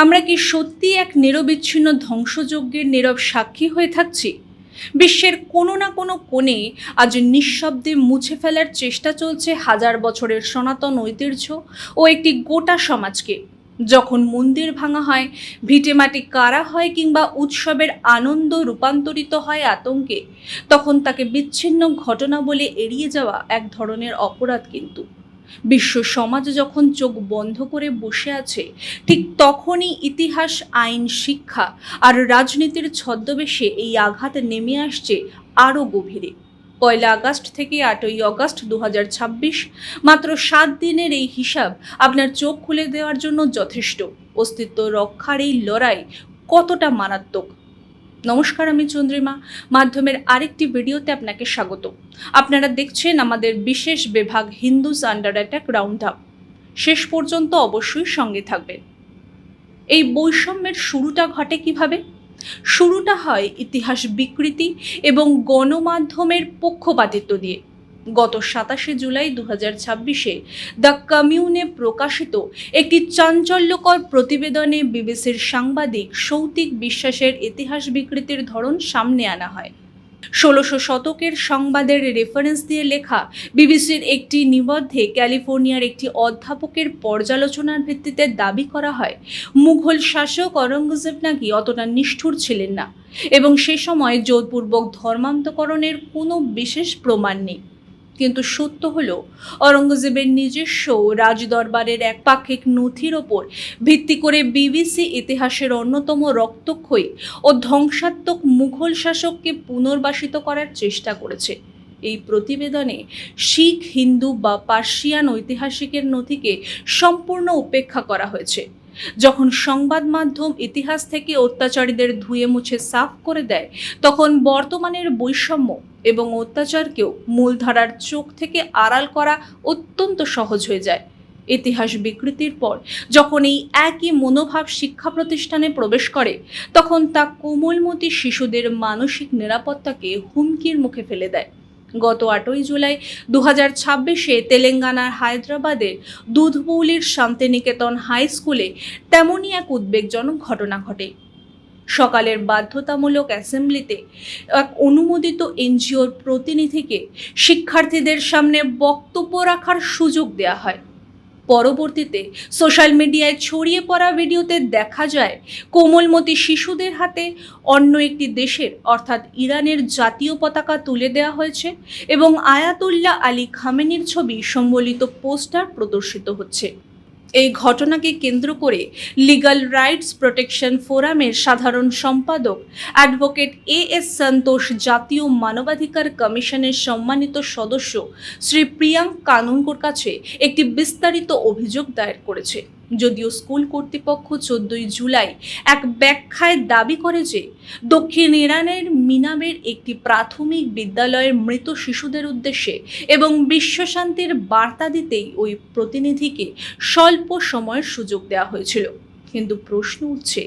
আমরা কি সত্যি এক নিরবিচ্ছিন্ন ধ্বংসযজ্ঞের নীরব সাক্ষী হয়ে থাকছি? বিশ্বের কোনো না কোনো কোণে আজ নিঃশব্দে মুছে ফেলার চেষ্টা চলছে হাজার বছরের সনাতন ঐতিহ্য ও একটি গোটা সমাজকে। যখন মন্দির ভাঙা হয়, ভিটেমাটি কাড়া হয় কিংবা উৎসবের আনন্দ রূপান্তরিত হয় আতঙ্কে, তখন তাকে বিচ্ছিন্ন ঘটনা বলে এড়িয়ে যাওয়া এক ধরনের অপরাধ। কিন্তু বিশ্ব সমাজ যখন চোখ বন্ধ করে বসে আছে, ঠিক তখনই ইতিহাস, আইন, শিক্ষা আর রাজনীতির ছদ্মবেশে এই আঘাত নেমে আসছে আরও গভীরে। 1 আগস্ট থেকে 8 আগস্ট 2026, মাত্র 7 দিনের এই হিসাব আপনার চোখ খুলে দেওয়ার জন্য যথেষ্ট। অস্তিত্ব রক্ষার এই লড়াই কতটা মারাত্মক। নমস্কার, আমি চন্দ্রিমা। মাধ্যমের আরেকটি ভিডিওতে আপনাকে স্বাগত। আপনারা দেখছেন আমাদের বিশেষ বিভাগ Hindus under attack round up. শেষ পর্যন্ত অবশ্যই সঙ্গে থাকবেন। এই বৈষম্যের শুরুটা ঘটে কিভাবে? শুরুটা হয় ইতিহাস বিকৃতি এবং গণমাধ্যমের পক্ষপাতিত্ব দিয়ে। গত 27 জুলাই 2026-এ দ্য কমিউনে প্রকাশিত একটি চাঞ্চল্যকর প্রতিবেদনে বিবিসির সাংবাদিক সৌতিক বিশ্বাসের ইতিহাস বিকৃতির ধরন সামনে আনা হয়। 1600 শতকের সংবাদের রেফারেন্স দিয়ে লেখা বিবিসির একটি নিবন্ধে ক্যালিফোর্নিয়ার একটি অধ্যাপকের পর্যালোচনার ভিত্তিতে দাবি করা হয়, মুঘল শাসক অরঙ্গজেব নাকি অতটা নিষ্ঠুর ছিলেন না এবং সে সময় জোরপূর্বক ধর্মান্তকরণের কোনো বিশেষ প্রমাণ নেই। কিন্তু সত্য হলো, অরঙ্গজেবের নিজস্ব রাজদরবারের এক পাক্ষিক নথির ওপর ভিত্তি করে বিবিসি ইতিহাসের অন্যতম রক্তক্ষয়ী ও ধ্বংসাত্মক মুঘল শাসককে পুনর্বাসিত করার চেষ্টা করেছে। এই প্রতিবেদনে শিখ, হিন্দু বা পার্সিয়ান ঐতিহাসিকের নথিকে সম্পূর্ণ উপেক্ষা করা হয়েছে। যখন সংবাদ মাধ্যম ইতিহাস থেকে অত্যাচারীদের ধুয়ে মুছে সাফ করে দেয়, তখন বর্তমানের বৈষম্য এবং অত্যাচারকেও মূলধারার চোখ থেকে আড়াল করা অত্যন্ত সহজ হয়ে যায়। ইতিহাস বিকৃতির পর যখন এই একই মনোভাব শিক্ষা প্রতিষ্ঠানে প্রবেশ করে, তখন তা কোমলমতি শিশুদের মানসিক নিরাপত্তাকে হুমকির মুখে ফেলে দেয়। গত 8 জুলাই 2026-এ তেলেঙ্গানার হায়দ্রাবাদের দুধবৌলির শান্তিনিকেতন হাই স্কুলে তেমনই এক উদ্বেগজনক ঘটনা ঘটে। সকালের বাধ্যতামূলক অ্যাসেম্বলিতে এক অনুমোদিত এনজিওর প্রতিনিধিকে শিক্ষার্থীদের সামনে বক্তব্য রাখার সুযোগ দেওয়া হয়। পরবর্তীতে সোশ্যাল মিডিয়ায় ছড়িয়ে পড়া ভিডিওতে দেখা যায়, কোমলমতি শিশুদের হাতে অন্য একটি দেশের অর্থাৎ ইরানের জাতীয় পতাকা তুলে দেওয়া হয়েছে এবং আয়াতুল্লাহ আলী খামেনির ছবি সম্বলিত পোস্টার প্রদর্শিত হচ্ছে। এই ঘটনাকে কেন্দ্র করে লিগ্যাল রাইটস প্রোটেকশন ফোরামের সাধারণ সম্পাদক অ্যাডভোকেট এস সন্তোষ জাতীয় মানবাধিকার কমিশনের সম্মানিত সদস্য শ্রী প্রিয়াঙ্ক কানুনগোর কাছে একটি বিস্তারিত অভিযোগ দায়ের করেছে। যদিও স্কুল কর্তৃপক্ষ 14 জুলাই এক ব্যাখ্যায় দাবি করে যে দক্ষিণ ইরানের মিনাবের একটি প্রাথমিক বিদ্যালয়ের মৃত শিশুদের উদ্দেশ্যে এবং বিশ্বশান্তির বার্তা দিতেই ওই প্রতিনিধিকে স্বল্প সময়ের সুযোগ দেওয়া হয়েছিল। কিন্তু প্রশ্ন উঠছে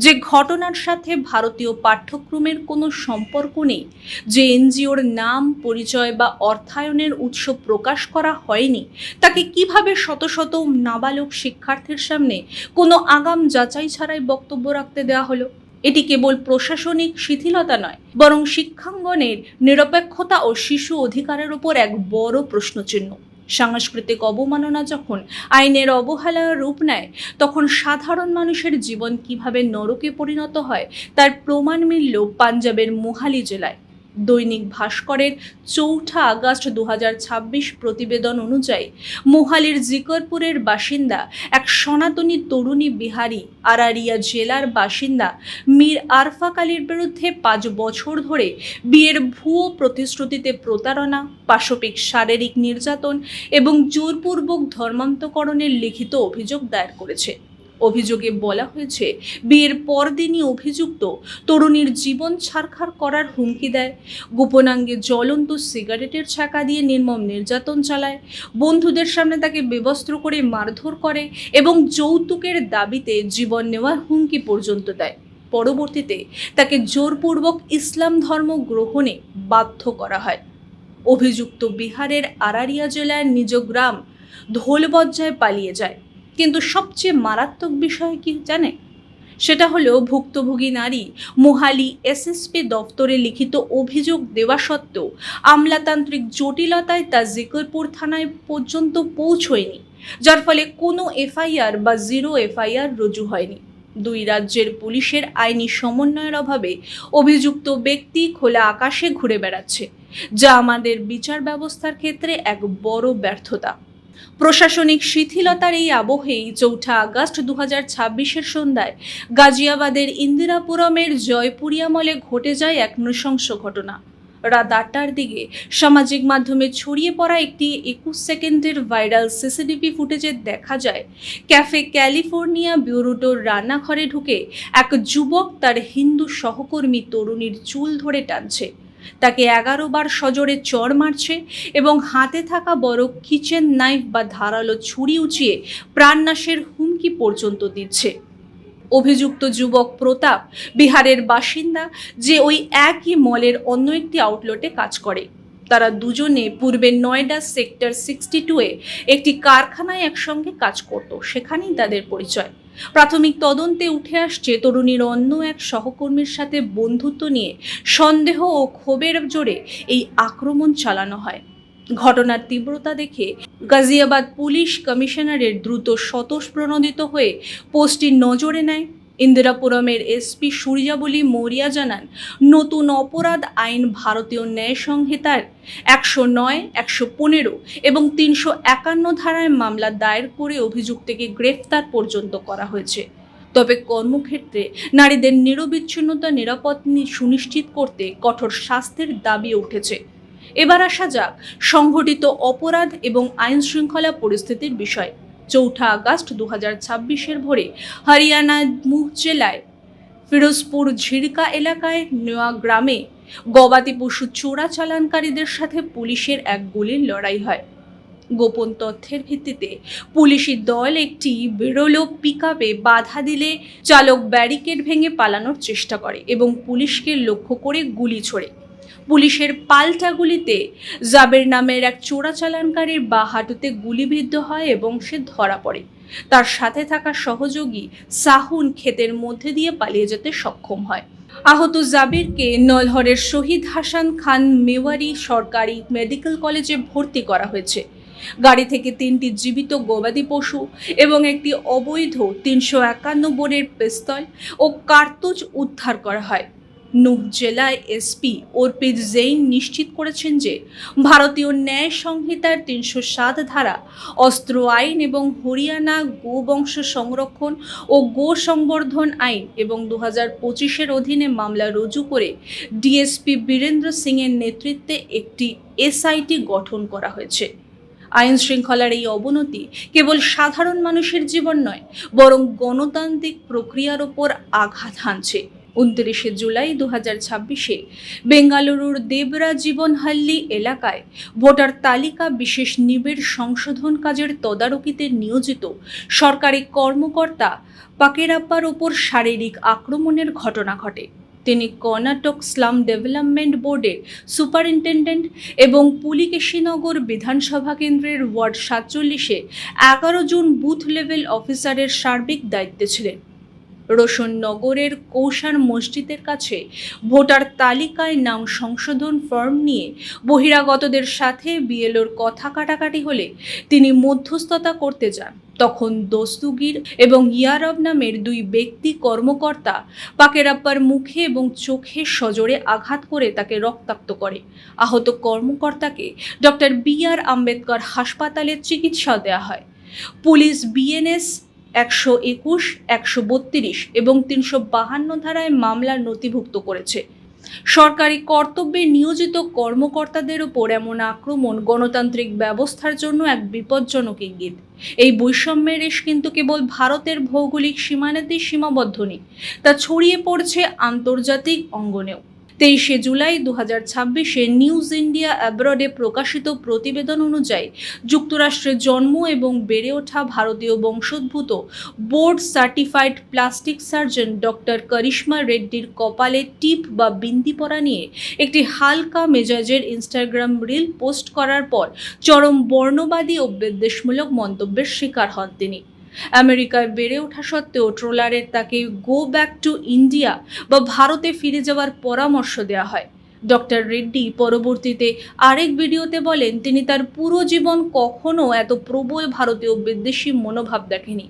যে ঘটনার সাথে ভারতীয় পাঠ্যক্রমের কোনো সম্পর্ক নেই, যে এনজিওর নাম, পরিচয় বা অর্থায়নের উৎস প্রকাশ করা হয়নি, তাকে কিভাবে শত শত নাবালক শিক্ষার্থীর সামনে কোনো আগাম যাচাই ছাড়াই বক্তব্য রাখতে দেওয়া হলো? এটি কেবল প্রশাসনিক শিথিলতা নয়, বরং শিক্ষাঙ্গনের নিরপেক্ষতা ও শিশু অধিকারের উপর এক বড় প্রশ্নচিহ্ন। সাংস্কৃতিক অবমাননা যখন আইনের অবহেলার রূপ নেয়, তখন সাধারণ মানুষের জীবন কিভাবে নরকে পরিণত হয় তার প্রমাণ মিলল পাঞ্জাবের মোহালি জেলায়। দৈনিক ভাস্করের 4 আগস্ট 2026 প্রতিবেদন অনুযায়ী মোহালির জিকরপুরের বাসিন্দা এক সনাতনী তরুণী বিহারি আরারিয়া জেলার বাসিন্দা মীর আরফাক আলীর বিরুদ্ধে 5 বছর ধরে বিয়ের ভুয়ো প্রতিশ্রুতিতে প্রতারণা, পাশবিক শারীরিক নির্যাতন এবং জোরপূর্বক ধর্মান্তকরণের লিখিত অভিযোগ দায়ের করেছে। অভিযোগে বলা হয়েছে, বিয়ের পরদিনই অভিযুক্ত তরুণীর জীবন ছারখার করার হুমকি দেয়, গোপনাঙ্গে জ্বলন্ত সিগারেটের ছ্যাঁকা দিয়ে নির্মম নির্যাতন চালায়, বন্ধুদের সামনে তাকে বিবস্ত্র করে মারধর করে এবং যৌতুকের দাবিতে জীবন নেওয়ার হুমকি পর্যন্ত দেয়। পরবর্তীতে তাকে জোরপূর্বক ইসলাম ধর্ম গ্রহণে বাধ্য করা হয়। অভিযুক্ত বিহারের আরারিয়া জেলার নিজ গ্রাম ধোলবজ্জায় পালিয়ে যায়। কিন্তু সবচেয়ে মারাত্মক বিষয় কি জানে? সেটা হলো ভুক্তভোগী নারী মোহালি এসএসপি দফতরে লিখিত অভিযোগ দেওয়া সত্ত্বেও আমলাতান্ত্রিক জটিলতায় তা জিকরপুর থানায় পর্যন্ত পৌঁছয়নি, যার ফলে কোনো এফআইআর বা জিরো এফআইআর রুজু হয়নি। দুই রাজ্যের পুলিশের আইনি সমন্বয়ের অভাবে অভিযুক্ত ব্যক্তি খোলা আকাশে ঘুরে বেড়াচ্ছে, যা আমাদের বিচার ব্যবস্থার ক্ষেত্রে এক বড় ব্যর্থতা। প্রশাসনিক শিথিলতার এই আবহেই 4 আগস্ট 2026 সন্ধ্যায় গাজিয়াবাদের ইন্দিরাপুরমের জয়পুরিয়া মলে ঘটে যায় এক নৃশংস ঘটনা। রাত 8টার দিকে সামাজিক মাধ্যমে ছড়িয়ে পড়া একটি 21 সেকেন্ডের ভাইরাল সিসিটিভি ফুটেজে দেখা যায় ক্যাফে ক্যালিফোর্নিয়া বিউরোটোর রান্নাঘরে ঢুকে এক যুবক তার হিন্দু সহকর্মী তরুণীর চুল ধরে টানছে, তাকে 11 বার সজোরে চড় মারছে এবং হাতে থাকা বড় কিচেন নাইফ বা ধারালো ছুরি উঁচিয়ে প্রাণনাশের হুমকি পর্যন্ত দিচ্ছে। অভিযুক্ত যুবক প্রতাপ বিহারের বাসিন্দা, যে ওই একই মলের অন্য একটি আউটলেটে কাজ করে। তারা দুজনে পূর্বে নয়ডা সেক্টর 62-এ একটি কারখানায় একসঙ্গে কাজ করত, সেখানেই তাদের পরিচয়। প্রাথমিক তদন্তে উঠে আসছে তরুণীর অন্য এক সহকর্মীর সাথে বন্ধুত্ব নিয়ে সন্দেহ ও ক্ষোভের জোরে এই আক্রমণ চালানো হয়। ঘটনার তীব্রতা দেখে গাজিয়াবাদ পুলিশ কমিশনারের দ্রুত স্বতঃপ্রণোদিত হয়ে পোস্টটি নজরে নেয়। ইন্দিরাপুরমের এসপি সূর্যাবলী মৌরিয়া জানান, নতুন অপরাধ আইন ভারতীয় ন্যায় সংহিতার 109, 115 এবং 351 ধারায় মামলা দায়ের করে অভিযুক্তকে গ্রেফতার পর্যন্ত করা হয়েছে। তবে কর্মক্ষেত্রে নারীদের নিরবিচ্ছিন্নতা নিরাপদ সুনিশ্চিত করতে কঠোর শাস্তির দাবি উঠেছে। এবার আসা যাক সংঘটিত অপরাধ এবং আইন শৃঙ্খলা পরিস্থিতির বিষয়। 4 আগস্ট 2026 ভোরে হরিয়ানার মুহ জেলায় ফিরোজপুর ঝিরকা এলাকায় নোয়া গ্রামে গবাদি পশু চোরাচালানকারীদের সাথে পুলিশের এক গুলির লড়াই হয়। গোপন তথ্যের ভিত্তিতে পুলিশি দল একটি বেরোলো পিকআপে বাধা দিলে চালক ব্যারিকেড ভেঙে পালানোর চেষ্টা করে এবং পুলিশকে লক্ষ্য করে গুলি ছোড়ে। পুলিশের পাল্টা গুলিতে জাবের নামের এক চোরাচালানকারীর বাঁ হাঁটুতে গুলিবিদ্ধ হয় এবং সে ধরা পড়ে। তার সাথে থাকা সহযোগী সাহুন ক্ষেতের মধ্যে দিয়ে পালিয়ে যেতে সক্ষম হয়। আহত জাবিরকে নলহরের শহীদ হাসান খান মেওয়ারি সরকারি মেডিকেল কলেজে ভর্তি করা হয়েছে। গাড়ি থেকে 3টি জীবিত গবাদি পশু এবং একটি অবৈধ 351 বোরের পিস্তল ও কার্তুজ উদ্ধার করা হয়। নুহ জেলায় এসপি অর্পিত জৈন নিশ্চিত করেছেন যে ভারতীয় ন্যায় সংহিতার 307 ধারা, অস্ত্র আইন এবং হরিয়ানা গোবংশ সংরক্ষণ ও গো সংবর্ধন আইন এবং 2025-এর অধীনে মামলা রুজু করে ডিএসপি বীরেন্দ্র সিংয়ের নেতৃত্বে একটি এসআইটি গঠন করা হয়েছে। আইন শৃঙ্খলার এই অবনতি কেবল সাধারণ মানুষের জীবন নয়, বরং গণতান্ত্রিক প্রক্রিয়ার ওপর আঘাত হানছে। 29 জুলাই 2026-এ বেঙ্গালুরুর দেবরা জীবনহাল্লি এলাকায় ভোটার তালিকা বিশেষ নিবিড় সংশোধন কাজের তদারকিতে নিয়োজিত সরকারি কর্মকর্তা পাকেরাপ্পার ওপর শারীরিক আক্রমণের ঘটনা ঘটে। তিনি কর্ণাটক স্লাম ডেভেলপমেন্ট বোর্ডের সুপারিনটেন্ডেন্ট এবং পুলিকেশীনগর বিধানসভা কেন্দ্রের ওয়ার্ড 47-এ 11 জন বুথ লেভেল অফিসারের সার্বিক দায়িত্বে ছিলেন। রোশননগরের কৌশার মসজিদের কাছে ভোটার তালিকায় নাম সংশোধন ফর্ম নিয়ে বহিরাগতদের সাথে বিএলওর কথা কাটাকাটি হলে তিনি মধ্যস্থতা করতে যান। তখন দস্তুগির এবং ইয়ারব নামের 2 ব্যক্তি কর্মকর্তা পাকেরাপ্পার মুখে এবং চোখে সজোরে আঘাত করে তাকে রক্তাক্ত করে। আহত কর্মকর্তাকে ডক্টর বি.আর. আম্বেদকর হাসপাতালে চিকিৎসা দেওয়া হয়। পুলিশ বিএনএস 121, 132 এবং 352 ধারায় মামলা নথিভুক্ত করেছে। সরকারি কর্তব্যে নিয়োজিত কর্মকর্তাদের ওপর এমন আক্রমণ গণতান্ত্রিক ব্যবস্থার জন্য এক বিপজ্জনক ইঙ্গিত। এই বৈষম্যের রেশ কিন্তু কেবল ভারতের ভৌগোলিক সীমানাতেই সীমাবদ্ধ নেই, তা ছড়িয়ে পড়ছে আন্তর্জাতিক অঙ্গনেও। 23 জুলাই 2026-এ নিউজ ইন্ডিয়া অ্যাব্রডে প্রকাশিত প্রতিবেদন অনুযায়ী যুক্তরাষ্ট্রে জন্ম এবং বেড়ে ওঠা ভারতীয় বংশোদ্ভূত board certified plastic surgeon doctor Karishma রেড্ডির কপালে টিপ বা বিন্দি পরা নিয়ে একটি হালকা মেজাজের ইনস্টাগ্রাম রিল পোস্ট করার পর চরম বর্ণবাদী ও বিদ্বেষমূলক মন্তব্যের শিকার হন তিনি। আমেরিকায় বেড়ে ওঠা সত্ত্বেও ট্রোলারের তাকে গো ব্যাক টু ইন্ডিয়া বা ভারতে ফিরে যাওয়ার পরামর্শ দেওয়া হয়। ডক্টর রেড্ডি পরবর্তীতে আরেক ভিডিওতে বলেন তিনি তার পুরো জীবন কখনো এত প্রবল ভারতীয় বিদ্বেষী মনোভাব দেখেনি।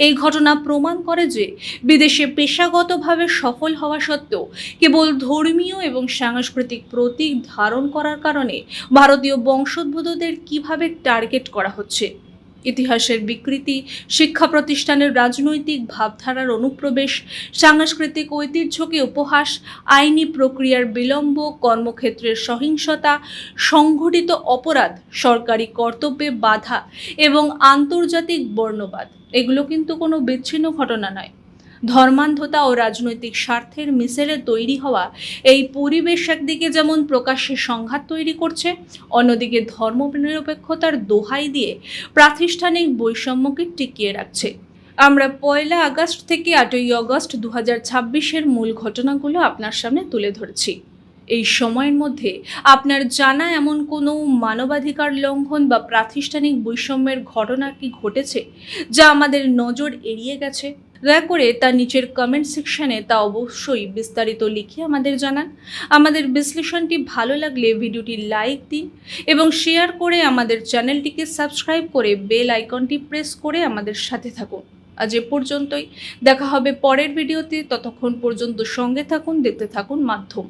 এই ঘটনা প্রমাণ করে যে বিদেশে পেশাগতভাবে সফল হওয়া সত্ত্বেও কেবল ধর্মীয় এবং সাংস্কৃতিক প্রতীক ধারণ করার কারণে ভারতীয় বংশোদ্ভূতদের কিভাবে টার্গেট করা হচ্ছে। ইতিহাসের বিকৃতি, শিক্ষা প্রতিষ্ঠানের রাজনৈতিক ভাবধারার অনুপ্রবেশ, সাংস্কৃতিক ঐতিহ্যকে উপহাস, আইনি প্রক্রিয়ার বিলম্ব, কর্মক্ষেত্রের সহিংসতা, সংঘটিত অপরাধ, সরকারি কর্তব্যে বাধা এবং আন্তর্জাতিক বর্ণবাদ এগুলো কিন্তু কোনো বিচ্ছিন্ন ঘটনা নয়। ধর্মান্ধতা ও রাজনৈতিক স্বার্থের মিশেলে তৈরি হওয়া এই পরিবেশ একদিকে যেমন প্রকাশ্যে সংঘাত তৈরি করছে, অন্যদিকে ধর্মনিরপেক্ষতার দোহাই দিয়ে প্রাতিষ্ঠানিক বৈষম্যকে টিকিয়ে রাখছে। আমরা 1 আগস্ট থেকে 8 আগস্ট 2026-এর মূল ঘটনাগুলো আপনার সামনে তুলে ধরেছি। এই সময়ের মধ্যে আপনার জানা এমন কোনো মানবাধিকার লঙ্ঘন বা প্রাতিষ্ঠানিক বৈষম্যের ঘটনা কি ঘটেছে যা আমাদের নজর এড়িয়ে গেছে? দয়া করে তার নিচের কমেন্ট সেকশনে তা অবশ্যই বিস্তারিত লিখে আমাদের জানান। আমাদের বিশ্লেষণটি ভালো লাগলে ভিডিওটি লাইক দিন এবং শেয়ার করে আমাদের চ্যানেলটিকে সাবস্ক্রাইব করে বেল আইকনটি প্রেস করে আমাদের সাথে থাকুন। আজ এ পর্যন্তই, দেখা হবে পরের ভিডিওতে। ততক্ষণ পর্যন্ত সঙ্গে থাকুন, দেখতে থাকুন মাধ্যম।